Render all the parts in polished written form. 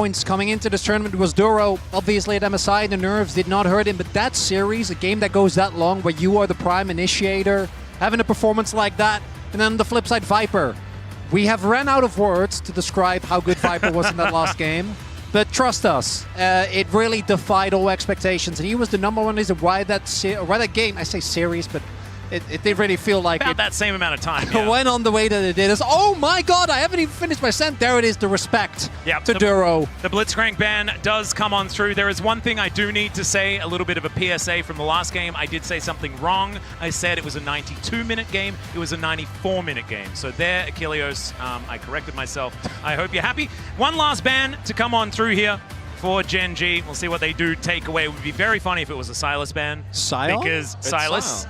points coming into this tournament was Duro. Obviously at MSI, the nerves did not hurt him, but that series, a game that goes that long where you are the prime initiator, having a performance like that, and then on the flip side, Viper. We have ran out of words to describe how good Viper was in that last game, but trust us, it really defied all expectations, and he was the #1 reason why that game, I say series, but it did really feel like about that same amount of time. Yeah. went on the way that it did. It's, oh my god, I haven't even finished my sentence. There it is, the respect to Duro. The Blitzcrank ban does come on through. There is one thing I do need to say, a little bit of a PSA from the last game. I did say something wrong. I said it was a 92-minute game. It was a 94-minute game. So there, Achilleos, I corrected myself. I hope you're happy. One last ban to come on through here for Gen G. We'll see what they do take away. It would be very funny if it was a Silas ban. Sion? Because Silas...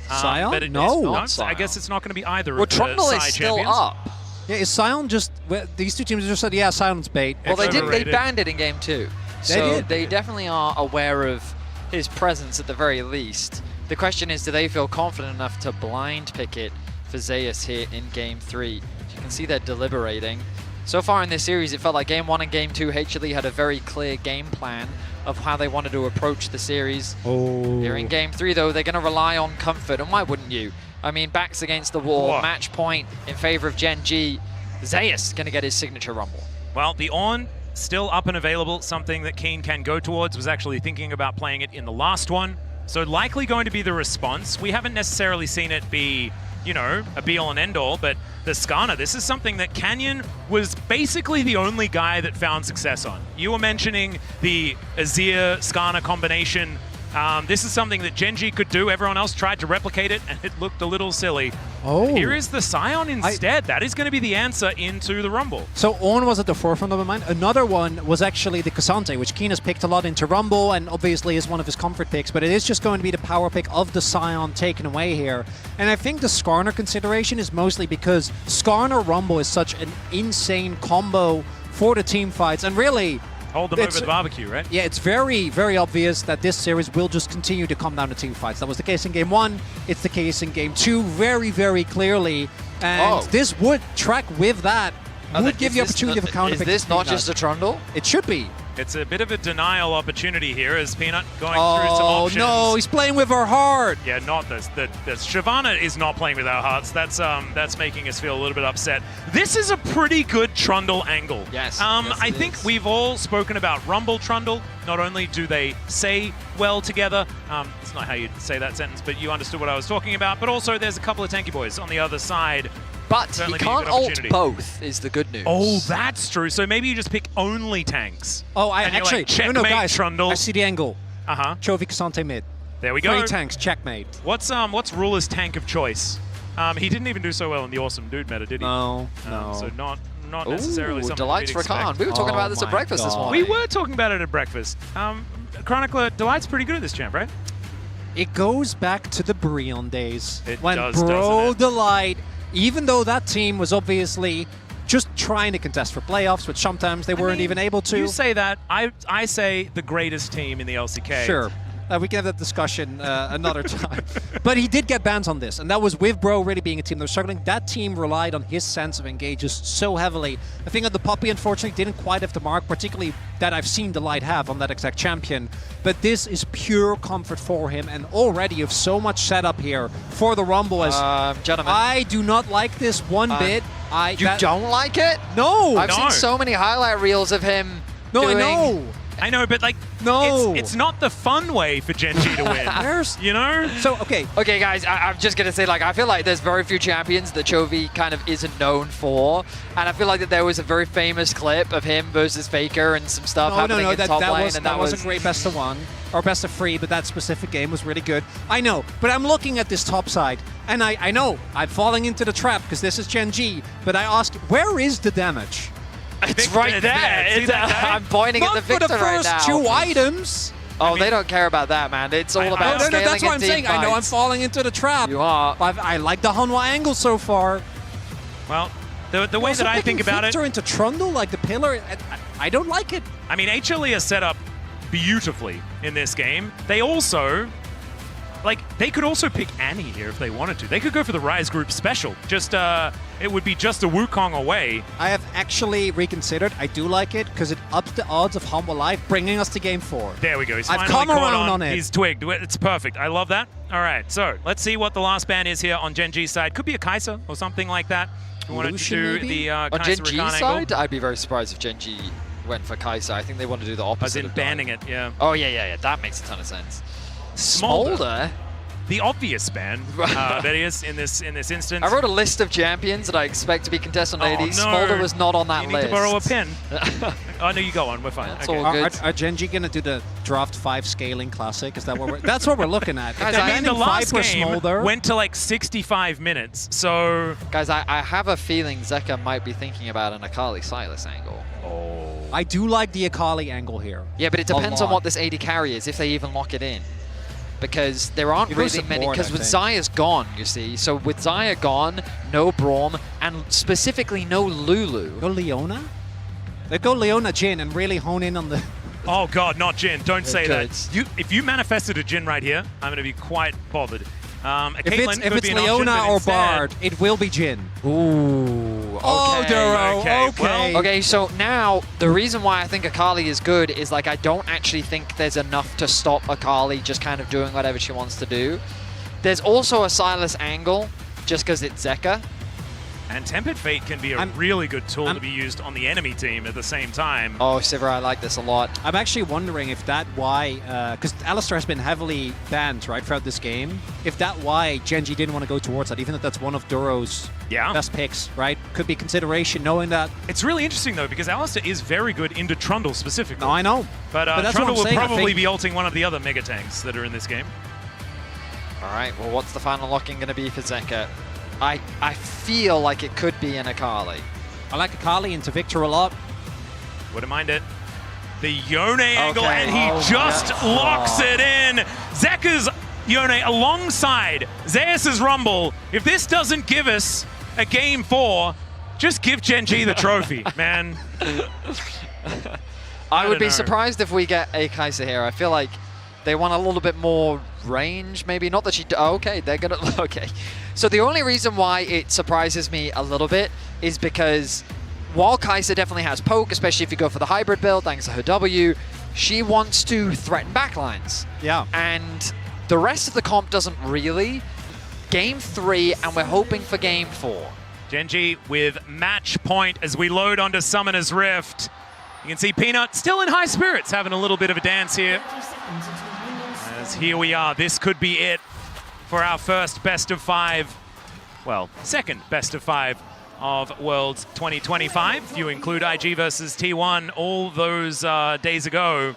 Sion? But No. I guess it's not going to be either well, of the Trundle side is still champions. up. Yeah, is Sion just... These two teams just said, yeah, Sion's bait. Well, they overrated. banned it in game 2. So did. they definitely are aware of his presence at the very least. The question is, do they feel confident enough to blind pick it for Zeus here in game 3? As you can see, they're deliberating. So far in this series, it felt like game 1 and game 2, HLE had a very clear game plan of how they wanted to approach the series. Oh. Here in game 3, though, they're going to rely on comfort, and why wouldn't you? I mean, backs against the wall, Whoa. match point in favor of Gen G. Zeus going to get his signature rumble. Well, the On still up and available, something that Keen can go towards. Was actually thinking about playing it in the last one. So likely going to be the response. We haven't necessarily seen it be, you know, a be-all and end-all, but the Skarner, this is something that Canyon was basically the only guy that found success on. You were mentioning the Azir-Skarner combination. This is something that Gen G could do. Everyone else tried to replicate it, and it looked a little silly. Oh. Here is the Sion instead. That is going to be the answer into the Rumble. So On was at the forefront of my mind. Another one was actually the Cassante, which Keen has picked a lot into Rumble and obviously is one of his comfort picks, but it is just going to be the power pick of the Sion taken away here. And I think the Skarner consideration is mostly because Skarner Rumble is such an insane combo for the team fights, and really... Hold them over the barbecue, right? Yeah, it's very, very obvious that this series will just continue to come down to team fights. That was the case in game 1. It's the case in game 2 very, very clearly. And this would track with that. Would give you opportunity of a counter pick. Is this not just a Trundle? It should be. It's a bit of a denial opportunity here as Peanut going through some options. Oh, no, he's playing with our heart. Yeah, not this. Shyvana is not playing with our hearts. That's making us feel a little bit upset. This is a pretty good Trundle angle. Yes. I think we've all spoken about Rumble Trundle. Not only do they say well together, it's not how you say that sentence, but you understood what I was talking about, but also there's a couple of tanky boys on the other side. But he can't ult both, is the good news. Oh, that's true. So maybe you just pick only tanks. Oh, I actually... Like, no, guys, Trundle. I see the angle. Chovy Cassante mid. There we go. 3 tanks, checkmate. What's Ruler's tank of choice? He didn't even do so well in the Awesome Dude meta, did he? No. So not necessarily something Delights for Khan. We were talking about this at breakfast this morning. We were talking about it at breakfast. Chronicler, Delight's pretty good at this champ, right? It goes back to the Brion days. It when does, Bro doesn't it? Delight, even though that team was obviously just trying to contest for playoffs, which sometimes they weren't even able to. You say that. I say the greatest team in the LCK. Sure. We can have that discussion another time. But he did get bans on this, and that was with Bro really being a team that was struggling. That team relied on his sense of engages so heavily. I think that the Puppy, unfortunately, didn't quite have the mark, particularly that I've seen Delight have on that exact champion. But this is pure comfort for him, and already of so much setup here for the Rumble. As gentlemen, I do not like this one bit. You don't like it? No! I've seen so many highlight reels of him doing... I know, but like, it's not the fun way for Gen G to win. You know? So, okay. Okay, guys, I'm just going to say, like, I feel like there's very few champions that Chovy kind of isn't known for. And I feel like that there was a very famous clip of him versus Faker and some stuff happening in top lane. That was a great best of 1 or best of 3, but that specific game was really good. I know, but I'm looking at this top side, and I know I'm falling into the trap because this is Gen G, but I ask, where is the damage? It's right there. I'm pointing at the Victor right now. Not for the first 2 items. Oh, I mean, they don't care about that, man. It's all about scaling that's what I'm saying. Fights. I know I'm falling into the trap. You are. I like the Hanwha angle so far. Well, the way that I think about Victor into Trundle, like the pillar, I don't like it. I mean, HLE is set up beautifully in this game. They also like, they could also pick Annie here if they wanted to. They could go for the Rise Group special. Just, it would be just a Wukong away. I have actually reconsidered. I do like it because it ups the odds of Hanwha Life, bringing us to game 4. There we go. He's I've finally come caught around on it. He's twigged. It's perfect. I love that. All right, so let's see what the last ban is here on Gen G's side. Could be a Kai'Sa or something like that. We wanted Lucian, to do maybe? the On Kai'Sa Gen G Rakan side, angle. I'd be very surprised if Gen G went for Kai'Sa. I think they want to do the opposite. As in of banning dying. it, yeah. Oh, yeah. That makes a ton of sense. Smolder. Smolder? The obvious ban that is in this instance. I wrote a list of champions that I expect to be contested on AD. no. Smolder was not on that You list. need to borrow a pen. Oh, no, you go on. We're fine. That's Okay. all good. Are Gen G going to do the Draft 5 scaling classic? Is that what we're... That's what we're looking at. Guys, If they're I mean, The banning last Viper game Smolder, went to like 65 minutes, so... Guys, I have a feeling Zeka might be thinking about an Akali Silas angle. I do like the Akali angle here. Yeah, but it A depends on lot. what this AD carry is, if they even lock it in. Because there aren't It goes really many, support, because I with think. Xayah's gone, you see. So with Xayah gone, no Braum, and specifically no Lulu. Go Leona? They go Leona Jin and really hone in on the... Oh god, not Jin. Don't say could. that. If you manifested a Jin right here, I'm going to be quite bothered. A If Caitlyn it's could be an Leona option, but or instead- Bard, it will be Jin. Ooh, Oh, okay. Duro, okay, okay. well- Okay, so now the reason why I think Akali is good is like I don't actually think there's enough to stop Akali just kind of doing whatever she wants to do. There's also a Silas angle just because it's Zeka. And Tempered Fate can be a really good tool to be used on the enemy team at the same time. Oh, Sivir, I like this a lot. I'm actually wondering if that why, because Alistar has been heavily banned, right, throughout this game. If that why Gen G didn't want to go towards that, even if that's one of Duro's best picks, right? Could be consideration, knowing that. It's really interesting, though, because Alistar is very good into Trundle specifically. No, I know. But, that's what Trundle I'm will saying, I probably think- be ulting one of the other mega tanks that are in this game. All right, well, what's the final lock-in going to be for Zeka? I feel like it could be an Akali. I like Akali into Victor a lot. Wouldn't mind it. The Yone angle, Okay. and he just locks it in. Zeka's Yone alongside Zeus' Rumble. If this doesn't give us a game 4, just give Gen G the trophy, man. I would don't be know. surprised if we get a Kai'Sa here. I feel like they want a little bit more range, maybe. Not that she... Oh, okay, they're going to... Okay. So the only reason why it surprises me a little bit is because while Kai'Sa definitely has poke, especially if you go for the hybrid build, thanks to her W, she wants to threaten backlines. Yeah. And the rest of the comp doesn't really. Game 3, and we're hoping for Game 4. Gen G with match point as we load onto Summoner's Rift. You can see Peanut still in high spirits, having a little bit of a dance here. As here we are, this could be it for our first best of 5, well, second best of 5 of Worlds 2025. If you include IG versus T1 all those days ago.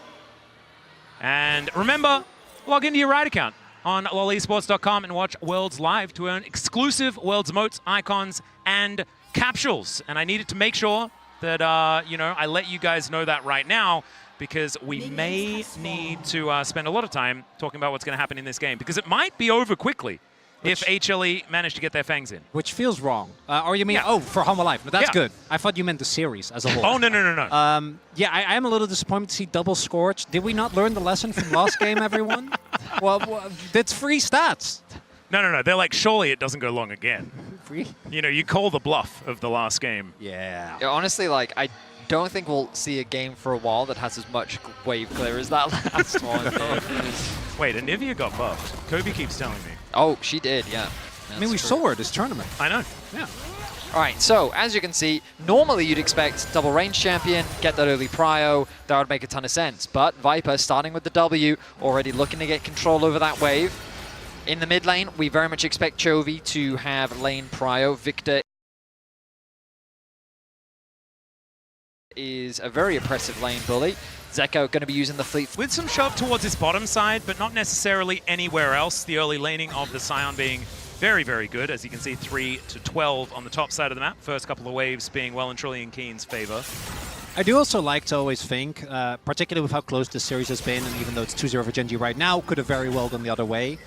And remember, log into your Riot account on lolesports.com and watch Worlds live to earn exclusive Worlds emotes, icons, and capsules. And I needed to make sure that, you know, I let you guys know that right now, because we may need to spend a lot of time talking about what's going to happen in this game, because it might be over quickly if HLE manage to get their fangs in. Which feels wrong. Or you mean, oh, for Hanwha Life. But that's Yeah. good. I thought you meant the series as a whole. Oh, no. Yeah, I am a little disappointed to see double Scorch. Did we not learn the lesson from last game, everyone? well, it's free stats. No. They're like, surely it doesn't go long again. Free? You know, you call the bluff of the last game. Yeah. Yeah, honestly, like, I don't think we'll see a game for a while that has as much wave clear as that last one did. Wait, Anivia got buffed. Kobe keeps telling me. Oh, she did, yeah. I mean, we saw her this tournament. I know. Yeah. All right, so as you can see, normally you'd expect double range champion, get that early prio, that would make a ton of sense. But Viper, starting with the W, already looking to get control over that wave. In the mid lane, we very much expect Chovy to have lane prio. Victor is a very oppressive lane bully. Zeka going to be using the fleet. With some shove towards his bottom side, but not necessarily anywhere else. The early laning of the Scion being very, very good. As you can see, 3 to 12 on the top side of the map. First couple of waves being well and truly in Keen's favor. I do also like to always think, particularly with how close this series has been, and even though it's 2-0 for Gen G right now, could have very well gone the other way.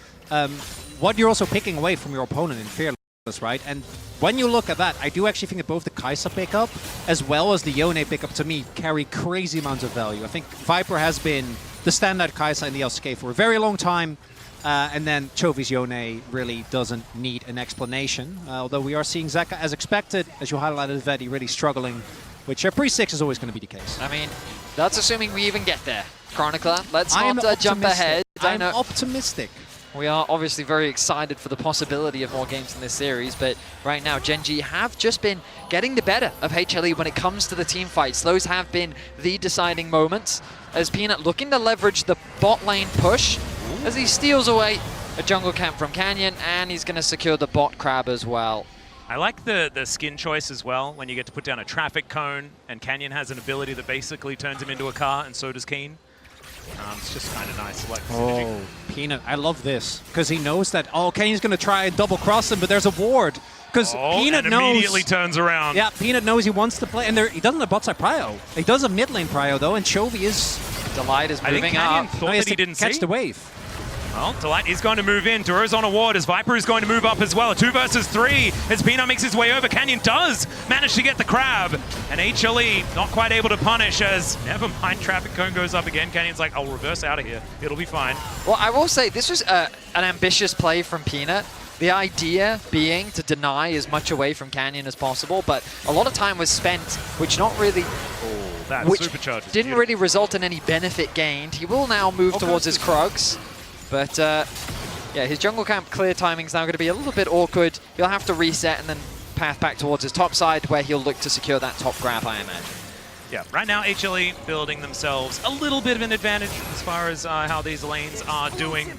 What you're also picking away from your opponent in Fearless, right? And when you look at that, I do actually think that both the Kai'Sa pickup as well as the Yone pickup, to me, carry crazy amounts of value. I think Viper has been the standout Kai'Sa in the LCK for a very long time. And then Chovy's Yone really doesn't need an explanation. Although we are seeing Zeka, as expected, as you highlighted, Vedi, really struggling, which pre-6 is always going to be the case. I mean, that's assuming we even get there. Chronicler, let's I'm not jump ahead. I'm optimistic. We are obviously very excited for the possibility of more games in this series, but right now Gen.G have just been getting the better of HLE when it comes to the team fights. Those have been the deciding moments, as Peanut looking to leverage the bot lane push as he steals away a jungle camp from Canyon, and he's going to secure the bot crab as well. I like the skin choice as well, when you get to put down a traffic cone, and Canyon has an ability that basically turns him into a car, and so does Keen. It's just kind of nice. Like Peanut, I love this, because he knows that, Canyon's going to try and double cross him, but there's a ward. Because Peanut knows... immediately turns around. Yeah, Peanut knows he wants to play, and he doesn't have bot side prio. He does a mid lane prio, though, and Chovy is... Delight is moving I think Canyon up. thought that he didn't catch see the wave. Well, Delight is going to move in. Duro's on a ward as Viper is going to move up as well. 2 versus 3 as Peanut makes his way over. Canyon does manage to get the crab. And HLE not quite able to punish as, never mind, traffic cone goes up again. Canyon's like, I'll reverse out of here. It'll be fine. Well, I will say this was an ambitious play from Peanut. The idea being to deny as much away from Canyon as possible, but a lot of time was spent, which not really... That which supercharge didn't beautiful. really result in any benefit gained. He will now move towards his Krugs, but yeah, his jungle camp clear timing is now going to be a little bit awkward. He'll have to reset and then path back towards his top side, where he'll look to secure that top grab, I imagine. Yeah, right now HLE building themselves a little bit of an advantage as far as how these lanes are doing.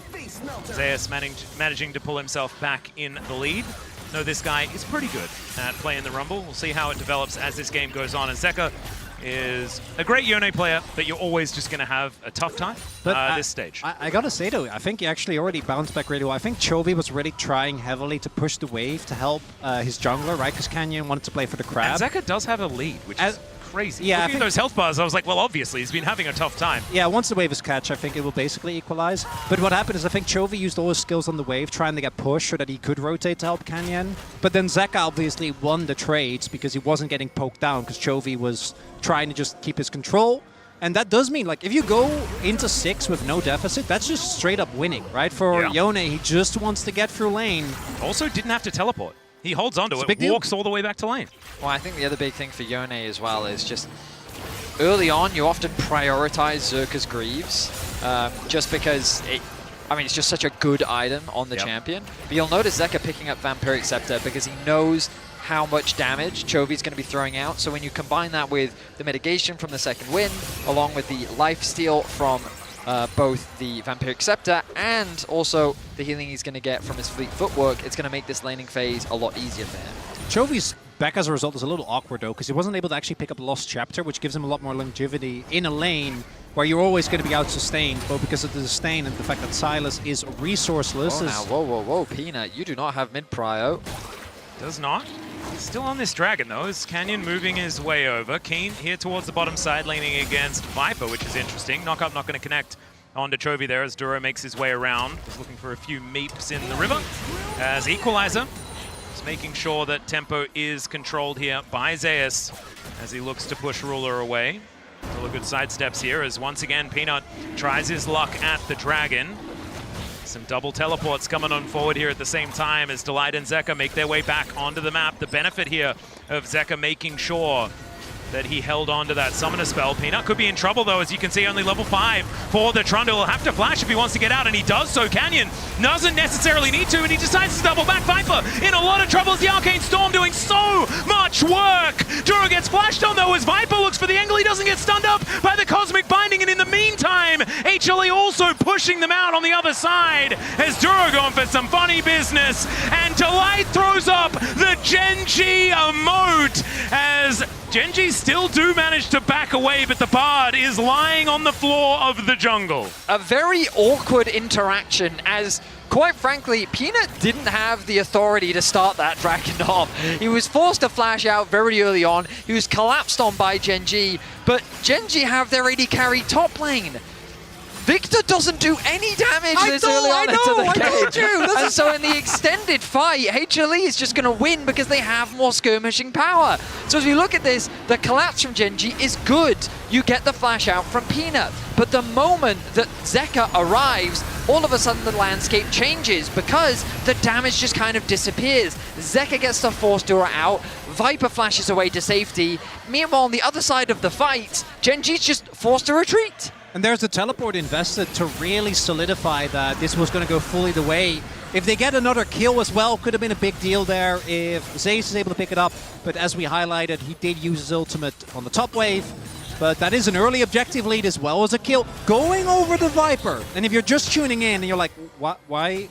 Zeus managing to pull himself back in the lead. No, this guy is pretty good at playing the Rumble. We'll see how it develops as this game goes on. And Zeka is a great Yone player, but you're always just going to have a tough time at this stage. I gotta say though, I think he actually already bounced back really well. I think Chovy was really trying heavily to push the wave to help his jungler, right? Because Canyon wanted to play for the crab. And Zeka does have a lead, which is crazy. Yeah, looking at those health bars, I was like, well, obviously, he's been having a tough time. Yeah, once the wave is catch, I think it will basically equalize. But what happened is I think Chovy used all his skills on the wave, trying to get pushed so that he could rotate to help Canyon. But then Zeka obviously won the trades because he wasn't getting poked down, because Chovy was trying to just keep his control. And that does mean, like, if you go into 6 with no deficit, that's just straight up winning, right? For Yone, he just wants to get through lane. Also didn't have to teleport. He holds onto it, deal. walks all the way back to lane. Well, I think the other big thing for Yone as well is just early on, you often prioritize Zerka's Greaves just because it's just such a good item on the champion. But you'll notice Zeka picking up Vampiric Scepter because he knows how much damage Chovy's going to be throwing out. So when you combine that with the mitigation from the second wind, along with the lifesteal from both the Vampiric Scepter and also the healing he's going to get from his Fleet Footwork, it's going to make this laning phase a lot easier for him. Chovy's back as a result is a little awkward though, because he wasn't able to actually pick up Lost Chapter, which gives him a lot more longevity in a lane where you're always going to be out-sustained, but because of the sustain and the fact that Silas is resourceless. Oh, now, whoa, Peanut, you do not have mid-prio. Does not. Still on this dragon though, is Canyon moving his way over. Keen here towards the bottom side, leaning against Viper, which is interesting. Knock up not going to connect onto Chovy there as Duro makes his way around. He's looking for a few meeps in the river. As Equalizer is making sure that tempo is controlled here by Zeus as he looks to push Ruler away. All good sidesteps here as once again Peanut tries his luck at the dragon. Some double teleports coming on forward here at the same time as Delight and Zeka make their way back onto the map. The benefit here of Zeka making sure that he held on to that summoner spell. Peanut could be in trouble though, as you can see, only level 5 for the Trundle. He'll have to flash if he wants to get out, and he does so. Canyon doesn't necessarily need to, and he decides to double back. Viper in a lot of trouble as the Arcane Storm doing so much work. Duro gets flashed on though as Viper looks for the angle. He doesn't get stunned up by the Cosmic Binding, and in the meantime, HLE also pushing them out on the other side as Duro going for some funny business, and Delight throws up the Gen.G emote as Gen.G still do manage to back away, but the Bard is lying on the floor of the jungle. A very awkward interaction as, quite frankly, Peanut didn't have the authority to start that dragon off. He was forced to flash out very early on. He was collapsed on by Gen.G, but Gen.G have their AD carry top lane. Victor doesn't do any damage this early on into the game. And so in the extended fight, HLE is just going to win because they have more skirmishing power. So as we look at this, the collapse from Gen.G is good. You get the flash out from Peanut. But the moment that Zeka arrives, all of a sudden the landscape changes because the damage just kind of disappears. Zeka gets the Force Dura out, Viper flashes away to safety. Meanwhile, on the other side of the fight, Gen.G's just forced to retreat. And there's a teleport invested to really solidify that this was going to go fully the way. If they get another kill as well, could have been a big deal there if Zeus is able to pick it up. But as we highlighted, he did use his ultimate on the top wave. But that is an early objective lead as well as a kill. Going over the Viper. And if you're just tuning in and you're like, why?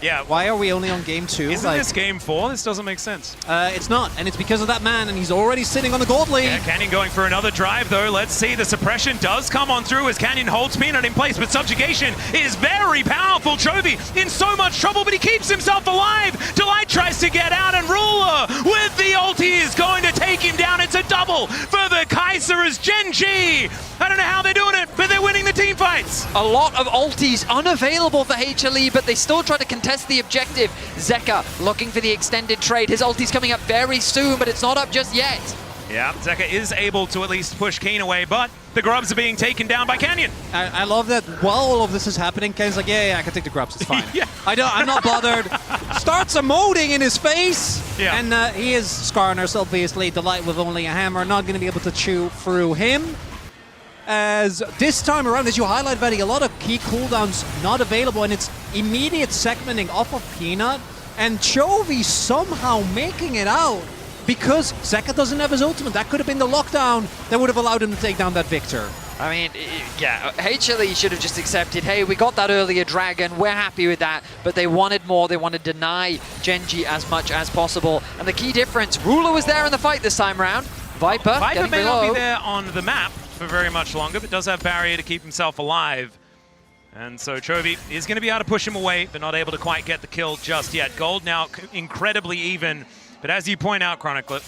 Yeah. Why are we only on game 2? Isn't this game 4? This doesn't make sense. It's not, and it's because of that man, and he's already sitting on the gold lead. Yeah, Canyon going for another drive, though. Let's see, the suppression does come on through as Canyon holds Peanut in place, but subjugation is very powerful. Chovy in so much trouble, but he keeps himself alive. Delight tries to get out, and Ruler with the ulti is going to take him down. It's a double for the Kaiser as Gen.G. I don't know how they're doing it, but they're winning the team fights. A lot of ultis unavailable for HLE, but they still try to contest the objective. Zeka looking for the extended trade. His ulti's coming up very soon, but it's not up just yet. Yeah, Zeka is able to at least push Keen away, but the grubs are being taken down by Canyon. I love that while all of this is happening, Ken's like, yeah, I can take the grubs, it's fine. Yeah. I'm not bothered. Starts emoting in his face. Yeah. And he is scarring us, obviously. Delight with only a hammer, not going to be able to chew through him. As this time around, as you highlight, Vetty, a lot of key cooldowns not available, and it's immediate segmenting off of Peanut, and Chovy somehow making it out because Zeka doesn't have his ultimate. That could have been the lockdown that would have allowed him to take down that Victor. I mean, yeah, HLE should have just accepted, hey, we got that earlier dragon, we're happy with that, but they wanted more, they want to deny Gen.G as much as possible. And the key difference, Ruler was there in the fight this time round. Viper getting may below. not be there on the map for very much longer, but does have barrier to keep himself alive. And so Chovy is going to be able to push him away, but not able to quite get the kill just yet. Gold now incredibly even, but as you point out, Chronicler,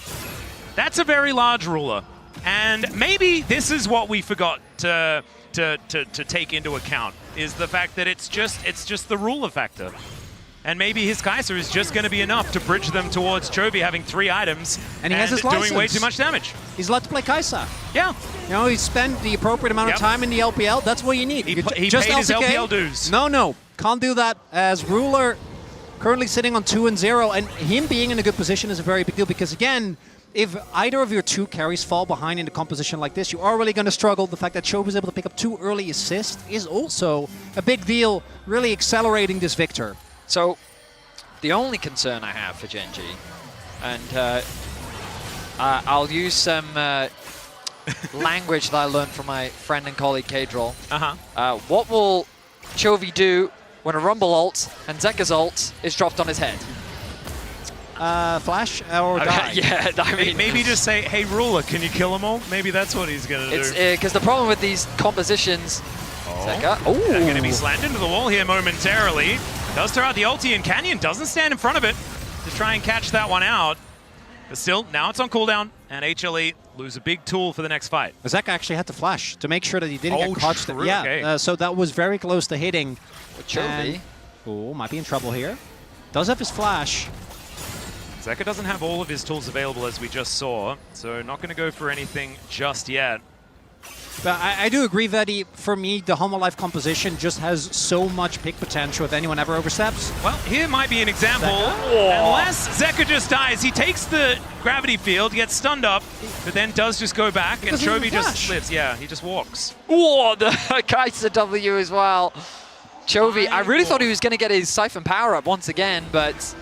that's a very large Ruler. And maybe this is what we forgot to take into account, is the fact that it's just the Ruler factor. And maybe his Kaiser is just going to be enough to bridge them towards Chovy having 3 items and he has his license. Doing way too much damage. He's allowed to play Kaiser. Yeah. You know, he spent the appropriate amount of time in the LPL. That's what you need. He paid just his LCK. LPL dues. No, can't do that. As Ruler currently sitting on 2-0, and him being in a good position is a very big deal because, again, if either of your 2 carries fall behind in a composition like this, you are really going to struggle. The fact that Chovy is able to pick up 2 early assists is also a big deal, really accelerating this Victor. So, the only concern I have for Gen.G, and I'll use some language that I learned from my friend and colleague Kadrol. What will Chovy do when a Rumble ult and Zeka's ult is dropped on his head? Flash or die? Yeah, I mean... Maybe just say, hey, Ruler, can you kill them all? Maybe that's what he's going to do. Because the problem with these compositions... Zeka... Oh! They're going to be slammed into the wall here momentarily. Does throw out the ulti, and Canyon doesn't stand in front of it to try and catch that one out. But still, now it's on cooldown, and HLE lose a big tool for the next fight. Zeka actually had to flash to make sure that he didn't get caught. True. Yeah, Okay. So that was very close to hitting. Chovy. Oh, might be in trouble here. Does have his flash. Zeka doesn't have all of his tools available, as we just saw, so not going to go for anything just yet. But I do agree that for me, the Hanwha Life composition just has so much pick potential if anyone ever oversteps. Well, here might be an example. Unless Zeka just dies, he takes the gravity field, gets stunned up, but then does just go back, and Chovy just lives. Yeah, he just walks. Whoa, the Kaiser W as well. Chovy, I really thought he was going to get his Siphon power up once again, but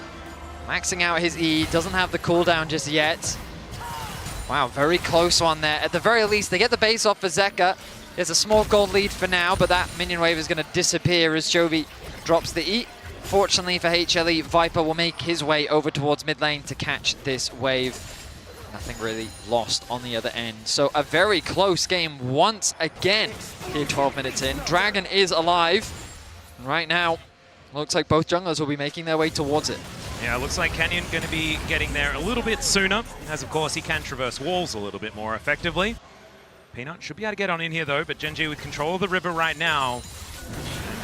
maxing out his E, doesn't have the cooldown just yet. Wow, very close one there. At the very least, they get the base off for Zeka. There's a small gold lead for now, but that minion wave is going to disappear as Chovy drops the E. Fortunately for HLE, Viper will make his way over towards mid lane to catch this wave. Nothing really lost on the other end. So a very close game once again here 12 minutes in. Dragon is alive. And right now, looks like both junglers will be making their way towards it. Yeah, looks like Canyon going to be getting there a little bit sooner, as of course he can traverse walls a little bit more effectively. Peanut should be able to get on in here though, but Gen.G with control of the river right now.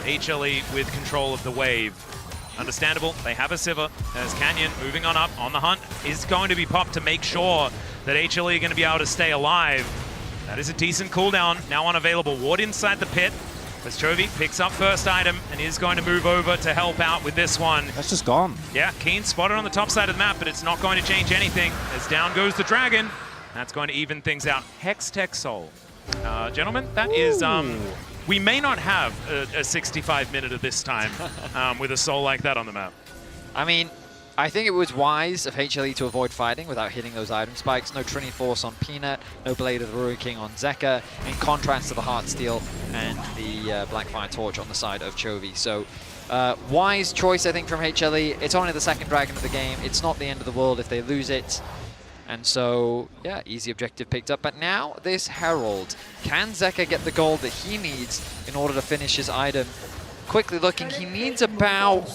HLE with control of the wave. Understandable, they have a Sivir, as Canyon moving on up on the hunt is going to be popped to make sure that HLE are going to be able to stay alive. That is a decent cooldown, now unavailable. Ward inside the pit, as Chovy picks up first item and is going to move over to help out with this one. That's just gone. Yeah, Keen spotted on the top side of the map, but it's not going to change anything, as down goes the dragon. That's going to even things out. Hextech Soul. Gentlemen, that is... we may not have a 65 minute of this time with a soul like that on the map. I mean, I think it was wise of HLE to avoid fighting without hitting those item spikes. No Trinity Force on Peanut, no Blade of the Ruin King on Zeka, in contrast to the Heartsteel and the Blackfire Torch on the side of Chovy. So, wise choice, I think, from HLE. It's only the second dragon of the game. It's not the end of the world if they lose it. And so, yeah, easy objective picked up. But now this Herald. Can Zeka get the gold that he needs in order to finish his item? Quickly looking, he needs about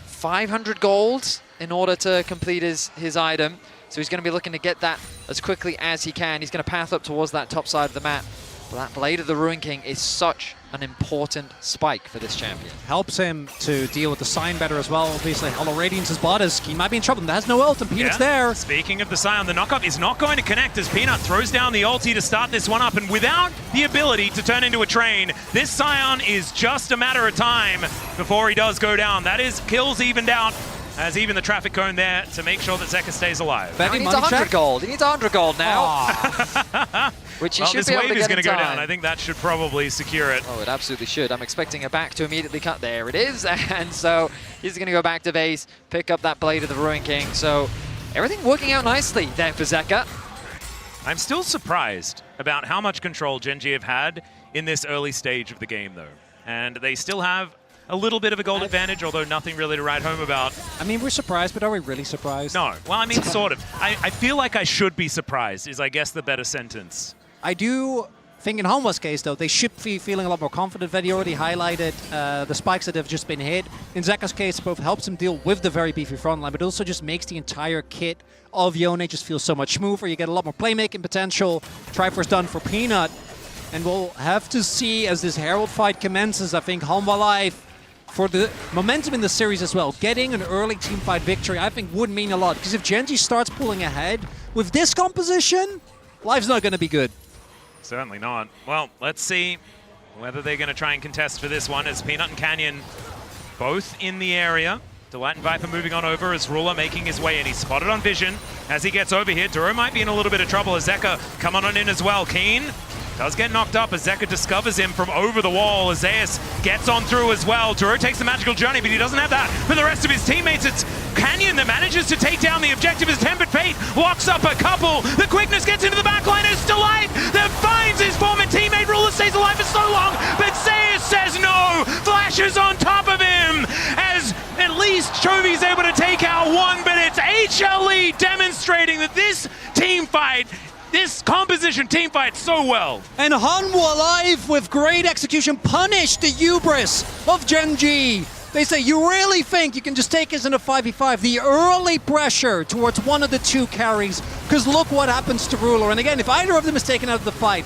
500 gold in order to complete his item. So he's going to be looking to get that as quickly as he can. He's going to path up towards that top side of the map. But that Blade of the Ruin King is such an important spike for this champion. Helps him to deal with the sign better as well. Obviously, Hollow Radiance's bot is, he might be in trouble. There has no ult and Peanut's there. Speaking of the Scion, the knockup is not going to connect as Peanut throws down the ulti to start this one up, and without the ability to turn into a train, this Scion is just a matter of time before he does go down. That is kills evened out, as even the traffic cone there to make sure that Zeka stays alive. He needs 100 gold. He needs 100 gold now. Which he should be able to get in time. This wave is going to go down. I think that should probably secure it. Oh, it absolutely should. I'm expecting a back to immediately cut. There it is. And so he's going to go back to base, pick up that Blade of the Ruin King. So everything working out nicely there for Zeka. I'm still surprised about how much control Gen.G have had in this early stage of the game, though. And they still have a little bit of a gold advantage, although nothing really to write home about. I mean, we're surprised, but are we really surprised? No. Well, I mean, sort of. I feel like I should be surprised, is I guess the better sentence. I do think in Hanwha's case, though, they should be feeling a lot more confident. They already highlighted the spikes that have just been hit. In Zeka's case, both helps him deal with the very beefy front line, but also just makes the entire kit of Yone just feel so much smoother. You get a lot more playmaking potential. Triforce done for Peanut. And we'll have to see as this Herald fight commences. I think Hanwha Life, for the momentum in the series as well, getting an early teamfight victory, I think would mean a lot. Because if Gen.G starts pulling ahead with this composition, Life's not going to be good. Certainly not. Well, let's see whether they're going to try and contest for this one, as Peanut and Canyon both in the area. Delight and Viper moving on over as Ruler making his way in. He's spotted on Vision as he gets over here. Duro might be in a little bit of trouble as Zeka coming on in as well. Keen does get knocked up as Zeka discovers him from over the wall as Zeus gets on through as well. Duro takes the magical journey, but he doesn't have that for the rest of his teammates. It's Canyon that manages to take down the objective as Tempered Fate locks up a couple. The quickness gets into the backline as Delight that finds his former teammate. Ruler stays alive for so long, but Zeus says no. Flashes on top of him as at least Chovy's able to take out one, but it's HLE demonstrating that this team fight, this composition team fight so well. And Hanwha Life with great execution punished the hubris of Gen.G. They say, you really think you can just take us in a 5v5? The early pressure towards one of the two carries, because look what happens to Ruler. And again, if either of them is taken out of the fight,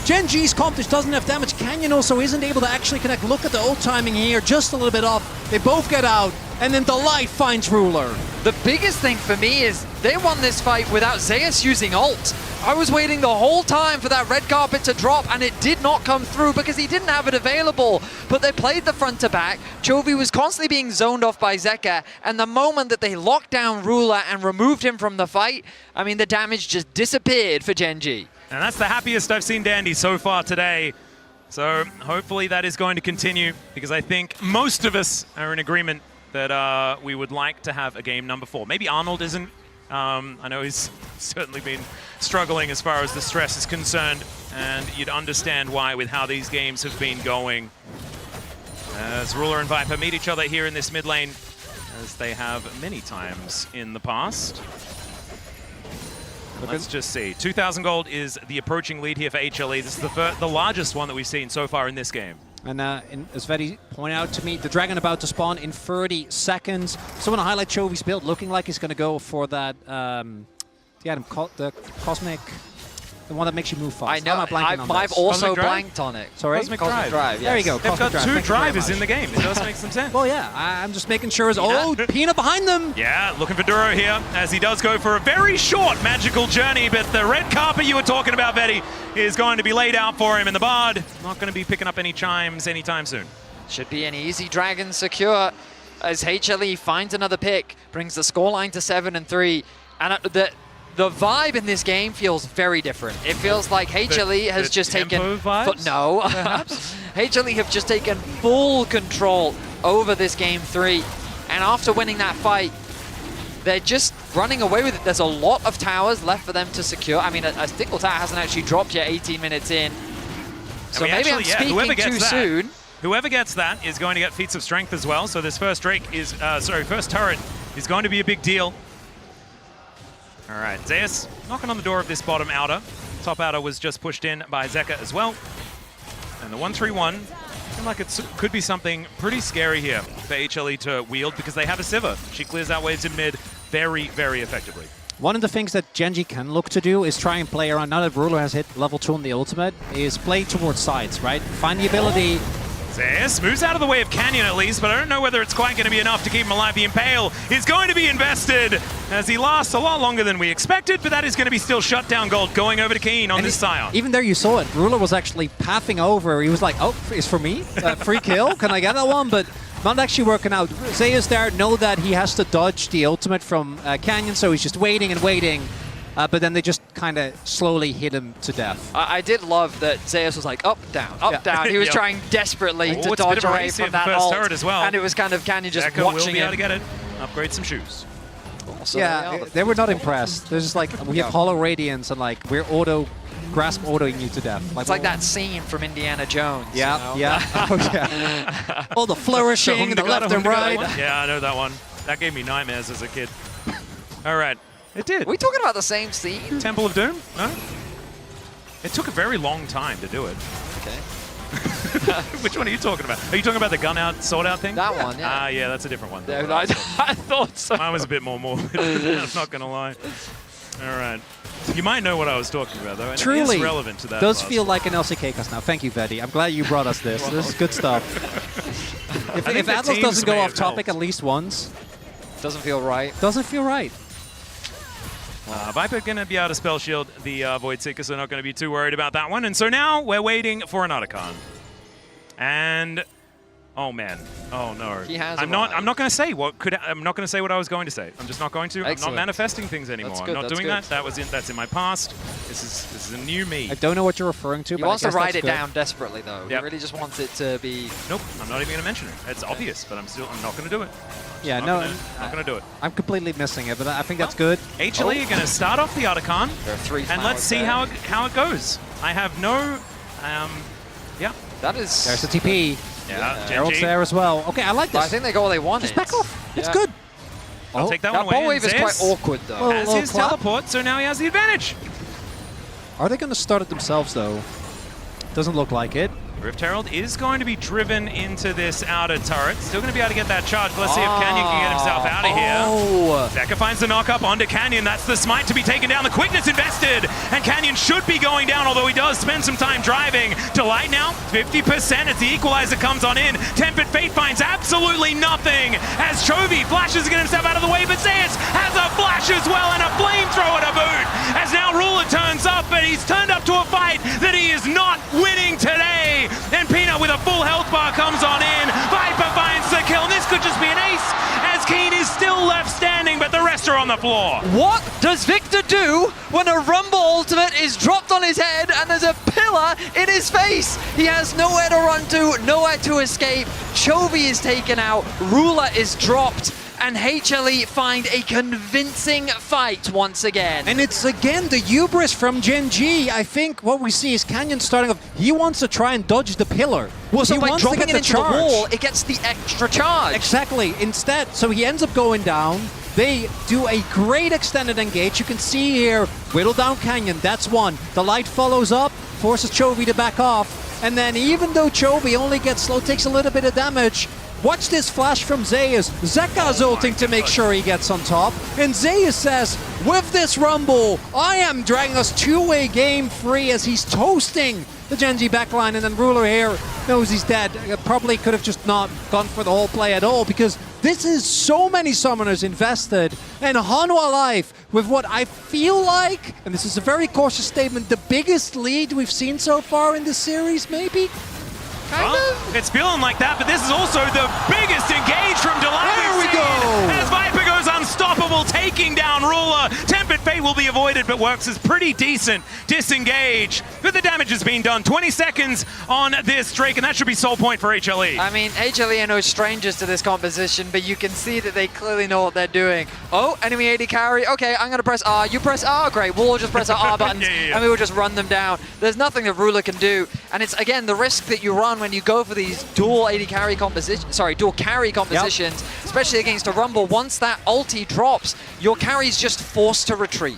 Gen.G's comp just doesn't have damage. Canyon also isn't able to actually connect. Look at the ult timing here, just a little bit off. They both get out, and then Delight finds Ruler. The biggest thing for me is they won this fight without Zeus using ult. I was waiting the whole time for that red carpet to drop, and it did not come through because he didn't have it available. But they played the front to back. Chovy was constantly being zoned off by Zeka, and the moment that they locked down Ruler and removed him from the fight, I mean, the damage just disappeared for Gen.G. And that's the happiest I've seen Dandy so far today. So hopefully that is going to continue, because I think most of us are in agreement that we would like to have a game number 4. Maybe Arnold isn't. I know he's certainly been struggling as far as the stress is concerned, and you'd understand why with how these games have been going. As Ruler and Viper meet each other here in this mid lane, as they have many times in the past. Let's just see. 2,000 gold is the approaching lead here for HLE. This is the largest one that we've seen so far in this game. And as Vedi pointed out to me, the dragon about to spawn in 30 seconds. So I want to highlight Chovy's build, looking like he's going to go for that, the Cosmic The one that makes you move fast. I know. How am I blanking on I've this? also Cosmic Drive? blanked on it. Sorry? Cosmic Cosmic Drive, There you yes. go. They've Cosmic got Drive. 2 Thank you very drivers much. in the game. It does make some sense. Well, yeah, I'm just making sure. Oh, Peanut behind them. Yeah, looking for Duro here as he does go for a very short magical journey, but the red carpet you were talking about, Vetti, is going to be laid out for him, and the Bard not going to be picking up any chimes anytime soon. Should be an easy Dragon secure as HLE finds another pick, brings the scoreline to 7-3, and the vibe in this game feels very different. It feels like HLE has the just taken... tempo vibes, no. perhaps? HLE have just taken full control over this game 3, and after winning that fight, they're just running away with it. There's a lot of towers left for them to secure. I mean, a Stickle Tower hasn't actually dropped yet 18 minutes in. So maybe I'm speaking too soon. Whoever gets that is going to get feats of strength as well. So this first Drake is, first turret is going to be a big deal. All right, Zeus knocking on the door of this bottom outer. Top outer was just pushed in by Zeka as well. And the 1-3-1, seems like it could be something pretty scary here for HLE to wield because they have a Sivir. She clears out waves in mid very, very effectively. One of the things that Genji can look to do is try and play around, now that Ruler has hit level 2 on the ultimate, is play towards sides, right? Find the ability... Zeus moves out of the way of Canyon at least, but I don't know whether it's quite going to be enough to keep him alive. The Impale is going to be invested as he lasts a lot longer than we expected, but that is going to be still shutdown gold going over to Keen on this Sire. Even there you saw it. Ruler was actually pathing over. He was like, oh, it's for me? Free kill? Can I get that one? But not actually working out. Zeus there, know that he has to dodge the ultimate from Canyon, so he's just waiting and waiting. But then they just kind of slowly hit him to death. I did love that Zeus was like up, down, down. He was trying desperately to dodge away from that ult. Turret as well. And it was kind of Canyon just Zeka watching will be able him. to get it. Upgrade some shoes. So Yeah, they were not impressed. They're just like, we have Hollow Radiance and like, we're grasp autoing you to death. It's like that scene from Indiana Jones. Yeah, you know? yeah. Oh, yeah. All the flourishing, the left and right. Yeah, I know that one. That gave me nightmares as a kid. All right. It did. Are we talking about the same scene? Temple of Doom? No? It took a very long time to do it. Okay. Which one are you talking about? Are you talking about the gun out, sword out thing? That one, yeah. Ah, yeah, that's a different one. Yeah, I thought so. Mine was a bit more morbid. I'm not going to lie. All right. You might know what I was talking about, though, and Truly, it is relevant to that. does feel like an LCK cast now. Thank you, Vetti. I'm glad you brought us this. This is good stuff. If the Atlas teams doesn't go may off have topic helped. at least once, Doesn't feel right. doesn't feel right. Viper going to be able to spell shield the Void Seeker, so not going to be too worried about that one. And so now we're waiting for an Otacon. And oh man, oh no. He has I'm not going to say what I'm not going to say what I was going to say. I'm just not going to. Excellent. I'm not manifesting things anymore. That's I'm good, not that's doing good. that. That's in my past. This is a new me. I don't know what you're referring to, He but wants I to guess write that's it good. down desperately, though. Yep. He really just wants it to be... Nope, I'm not even going to mention it. It's obvious, but I'm not going to do it. Yeah, Not no, going to do it. I'm completely missing it, but I think that's good. HLE are going to start off the Otacon, There are 3 and let's see how it goes. I have no, yeah. That is... There's the TP. Yeah, Gerald's GG. there as well. Okay, I like But this. I think they got what they wanted. Just back off. It's Yeah. good. I'll Oh, take that That one away. ball wave is and quite Zeus awkward, though. Well, has his clap. teleport, so now he has the advantage. Are they going to start it themselves, though? Doesn't look like it. Rift Herald is going to be driven into this outer turret. Still going to be able to get that charge. Let's see if Canyon can get himself out of here. Oh! Zeka finds the knock-up onto Canyon. That's the smite to be taken down. The quickness invested. And Canyon should be going down, although he does spend some time driving. Delight now, 50% as the equalizer comes on in. Tempered Fate finds absolutely nothing as Chovy flashes to get himself out of the way, but Zeus has a flash as well and a flamethrower to boot. As now Ruler turns up, but he's turned up to a fight that he is not winning today. And Peanut with a full health bar comes on in. Viper finds the kill, and this could just be an ace as Keen is still left standing, but the rest are on the floor. What does Victor do when a Rumble ultimate is dropped on his head and there's a pillar in his face? He has nowhere to run to, nowhere to escape. Chovy is taken out, Ruler is dropped, and HLE find a convincing fight once again. And it's again the hubris from Genji. I think what we see is Canyon starting off. He wants to try and dodge the pillar. Well, so he by wants to dropping get it the into charge. the wall, it gets the extra charge. Exactly. Instead, so he ends up going down. They do a great extended engage. You can see here, whittle down Canyon. That's one. The light follows up, forces Chovy to back off. And then even though Chovy only gets slow, takes a little bit of damage, Watch this flash from Zeus. Zeka's ulting to make sure he gets on top. And Zeus says, with this Rumble, I am dragging us two-way game free as he's toasting the Gen G backline. And then Ruler here knows he's dead. Probably could have just not gone for the whole play at all because this is so many summoners invested. And Hanwha Life with what I feel like, and this is a very cautious statement, the biggest lead we've seen so far in this series, maybe? It's feeling like that, but this is also the biggest engage from Doran. There we go! As Viper goes unstoppable, taking down Ruler. Tempered Fate will be avoided, but works as pretty decent. Disengage, but the damage has been done. 20 seconds on this Drake, and that should be soul point for HLE. I mean, HLE are no strangers to this composition, but you can see that they clearly know what they're doing. Oh, enemy AD carry. Okay, I'm going to press R. You press R. Great. We'll all just press our R buttons, and we will just run them down. There's nothing that Ruler can do, and it's, again, the risk that you run when you go for these dual AD carry compositions, dual carry compositions, especially against a Rumble. Once that ulti drops, your carry's just forced to retreat.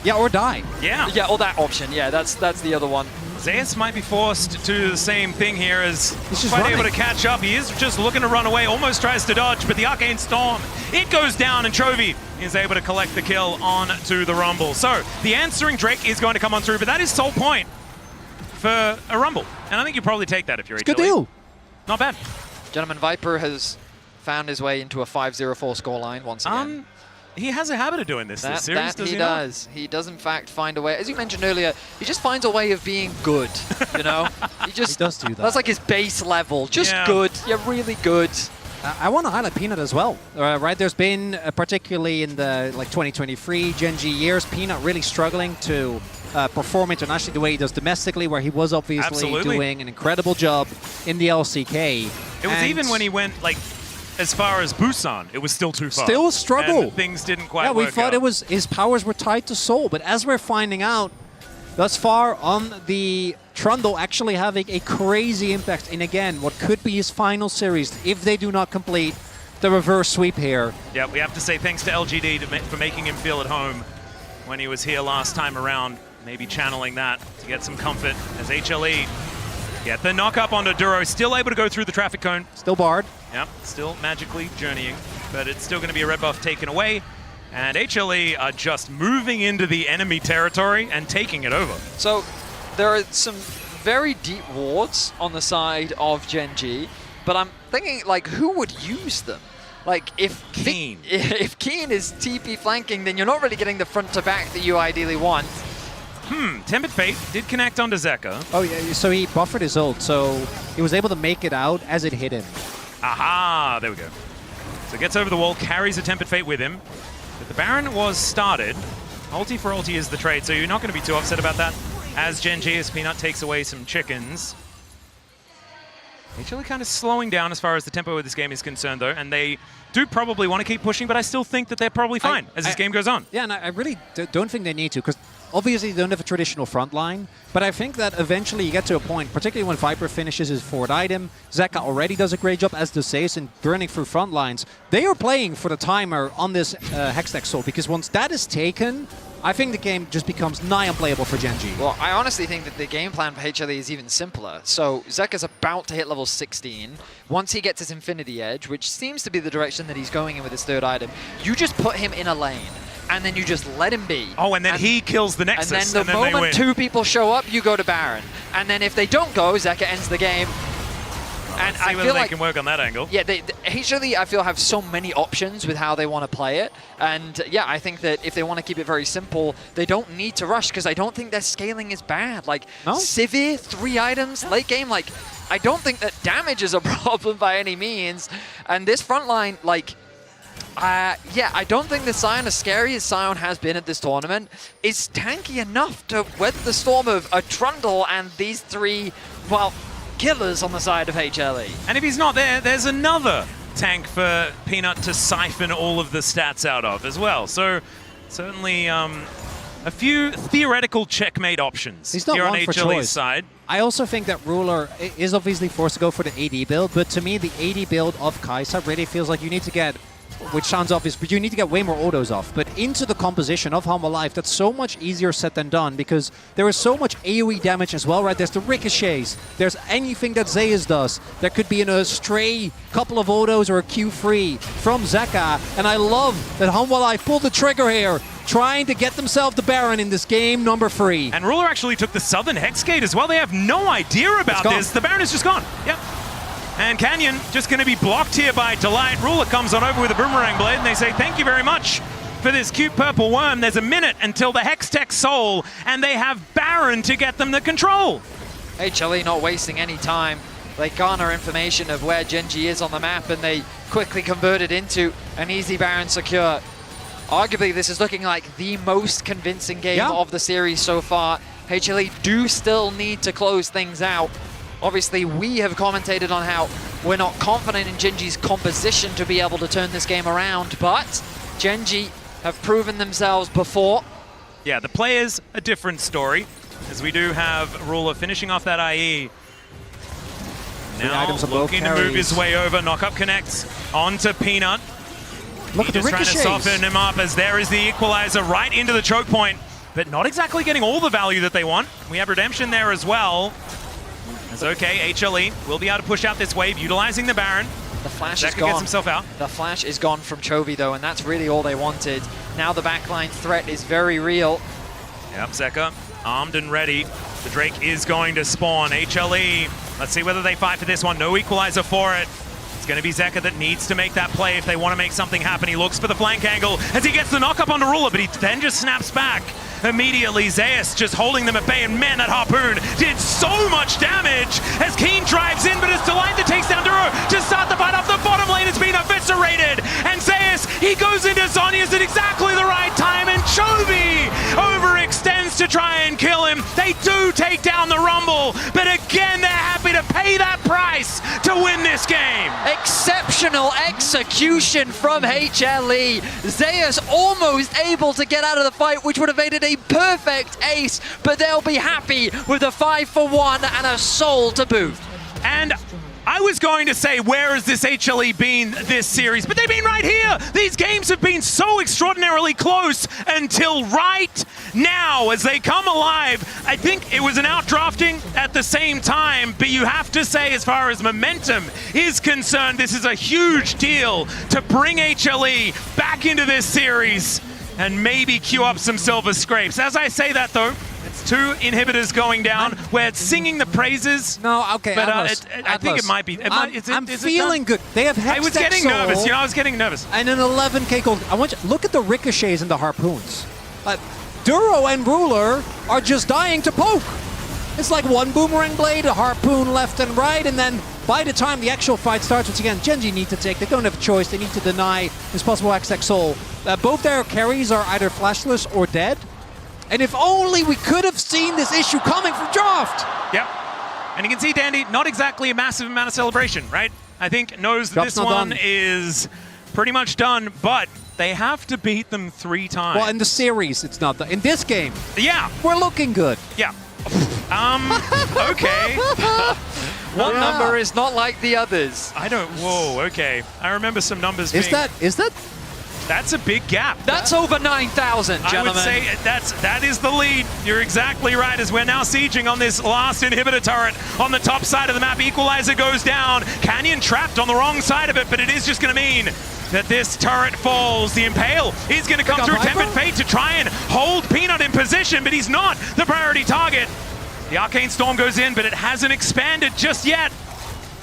Yeah, or die. Yeah, or that option. Yeah, that's the other one. Zeus might be forced to do the same thing here as quite running. able to catch up. He is just looking to run away, almost tries to dodge, but the Arcane Storm, it goes down, and Chovy is able to collect the kill on to the Rumble. So the answering Drake is going to come on through, but that is soul point for a Rumble. And I think you probably take that if you're HLE. Good deal. Not bad. Gentleman Viper has found his way into a 5-0-4 scoreline once again. He has a habit of doing this series, does he does. not? He does, in fact, find a way. As you mentioned earlier, he just finds a way of being good, you know? He does do that. That's like his base level. Just good. Yeah, really good. I want to highlight Peanut as well, right? There's been, particularly in the 2023 Gen G years, Peanut really struggling to perform internationally the way he does domestically, where he was obviously doing an incredible job in the LCK. It was even when he went as far as Busan, it was still too far. Still a struggle. And things didn't quite work out. Yeah, we thought out. it was his powers were tied to Soul, but as we're finding out, thus far on the Trundle actually having a crazy impact in, again, what could be his final series if they do not complete the reverse sweep here. Yeah, we have to say thanks to LGD for making him feel at home when he was here last time around. Maybe channeling that to get some comfort as HLE get the knock up onto Duro. Still able to go through the traffic cone. Still barred. Yep, still magically journeying, but it's still going to be a red buff taken away. And HLE are just moving into the enemy territory and taking it over. So there are some very deep wards on the side of Gen G, but I'm thinking, who would use them? If Keen. If Keen is TP flanking, then you're not really getting the front to back that you ideally want. Tempered Fate did connect onto Zeka. Oh, yeah, so he buffered his ult, so he was able to make it out as it hit him. Aha, there we go. So gets over the wall, carries a Tempered Fate with him. But the Baron was started. Ulti for ulti is the trade, so you're not going to be too upset about that. As Gen G, as Peanut takes away some chickens. HLE kind of slowing down as far as the tempo of this game is concerned, though, and they do probably want to keep pushing, but I still think that they're probably fine as this game goes on. Yeah, and I really don't think they need to, because obviously they don't have a traditional front line, but I think that eventually you get to a point, particularly when Viper finishes his fourth item, Zeka already does a great job, as does Zeus, in burning through front lines. They are playing for the timer on this Hextech Soul, because once that is taken, I think the game just becomes nigh unplayable for Gen G. Well, I honestly think that the game plan for HLE is even simpler. So Zeka's about to hit level 16. Once he gets his Infinity Edge, which seems to be the direction that he's going in with his third item, you just put him in a lane, and then you just let him be. Oh, and then he kills the Nexus, and then the moment two people show up, you go to Baron. And then if they don't go, Zeka ends the game. And I feel like they can work on that angle. Yeah, HLE, I feel, have so many options with how they want to play it. And yeah, I think that if they want to keep it very simple, they don't need to rush, because I don't think their scaling is bad. Sivir, 3 items, late game, I don't think that damage is a problem by any means. And this front line, yeah, I don't think the Sion, as scary as Sion has been at this tournament, is tanky enough to weather the storm of a Trundle and these 3, well, killers on the side of HLE. And if he's not there, there's another tank for Peanut to siphon all of the stats out of as well. So certainly a few theoretical checkmate options here on HLE's side. I also think that Ruler is obviously forced to go for the AD build, but to me the AD build of Kai'Sa really feels like you need to get which sounds obvious, but you need to get way more autos off. But into the composition of Hanwha Life, that's so much easier said than done because there is so much AoE damage as well, right? There's the ricochets, there's anything that Zeus does. There could be a stray couple of autos or a Q free from Zeka, and I love that Hanwha Life pulled the trigger here, trying to get themselves the Baron in this game number 3. And Ruler actually took the Southern Hex Gate as well. They have no idea about this. The Baron is just gone. Yep. And Canyon just going to be blocked here by Delight. Ruler comes on over with a Boomerang Blade, and they say, thank you very much for this cute purple worm. There's a minute until the Hextech Soul, and they have Baron to get them the control. HLE not wasting any time. They garner information of where Genji is on the map, and they quickly convert it into an easy Baron secure. Arguably, this is looking like the most convincing game of the series so far. HLE do still need to close things out. Obviously, we have commentated on how we're not confident in Genji's composition to be able to turn this game around, but Genji have proven themselves before. Yeah, the players, a different story, as we do have Ruler finishing off that IE. Now looking to move his way over, Knock-Up connects onto Peanut. Look at the ricochets. Just trying to soften him up as there is the equalizer right into the choke point, but not exactly getting all the value that they want. We have Redemption there as well. It's okay, HLE will be able to push out this wave, utilizing the Baron. The flash Zeka is gone. Gets himself out. The flash is gone from Chovy though, and that's really all they wanted. Now the backline threat is very real. Yep, Zeka armed and ready. The Drake is going to spawn. HLE, let's see whether they fight for this one. No equalizer for it. It's going to be Zeka that needs to make that play if they want to make something happen. He looks for the flank angle as he gets the knock-up onto Ruler, but he then just snaps back. Immediately, Zeus just holding them at bay, and man, that Harpoon did so much damage as Keen drives in, but it's Delight that takes down Duro to start the fight off the bottom lane. It's been eviscerated, and Zeus, he goes into Sonya's at exactly the right time, and Chovy overextends to try and kill him. They do take down the Rumble, but again, they're happy to pay that price to win this game. Exceptional execution from HLE. Zeus almost able to get out of the fight, which would have made it a perfect ace, but they'll be happy with a 5-for-1 and a soul to boot. And I was going to say, where has this HLE been this series? But they've been right here. These games have been so extraordinarily close until right now as they come alive. I think it was an outdrafting at the same time, but you have to say, as far as momentum is concerned, this is a huge deal to bring HLE back into this series and maybe queue up some silver scrapes. As I say that though, it's 2 inhibitors going down. We're singing the praises. No, okay, but I think it might be. I'm feeling good. They have Hextech I was getting Soul nervous. You know, I was getting nervous. And an 11k gold. I want you look at the ricochets and the harpoons. Duro and Ruler are just dying to poke. It's like one Boomerang Blade, a harpoon left and right, and then by the time the actual fight starts, which again, Genji need to take, they don't have a choice, they need to deny this possible Hextech Soul. Both their carries are either flashless or dead. And if only we could have seen this issue coming from Draft! Yep. And you can see Dandy, not exactly a massive amount of celebration, right? I think knows that this one is pretty much done, but they have to beat them 3 times. Well, in the series, it's not done. In this game, yeah, we're looking good. Yeah. Okay. One number is not like the others. I don't, whoa, okay. I remember some numbers being... Is that? That's a big gap. That's over 9,000, gentlemen. I would say that is the lead. You're exactly right, as we're now sieging on this last inhibitor turret on the top side of the map. Equalizer goes down. Canyon trapped on the wrong side of it, but it is just going to mean that this turret falls. The Impale is going to come through Tempered Fate to try and hold Peanut in position, but he's not the priority target. The Arcane Storm goes in, but it hasn't expanded just yet.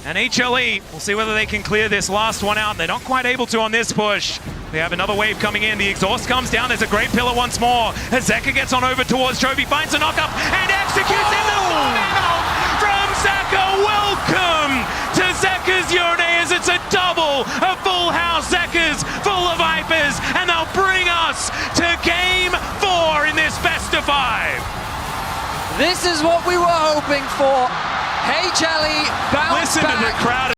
And HLE, we'll see whether they can clear this last one out. They're not quite able to on this push. They have another wave coming in. The exhaust comes down. There's a great pillar once more. As Zeka gets on over towards Chovy, finds a knock-up and executes in the final from Zeka. Welcome to Zeka's Yone, as it's a double, a full house. Zeka's full of Vipers, and they'll bring us to Game 4 in this best of 5. This is what we were hoping for. HLE bounce back. Listen to the crowd.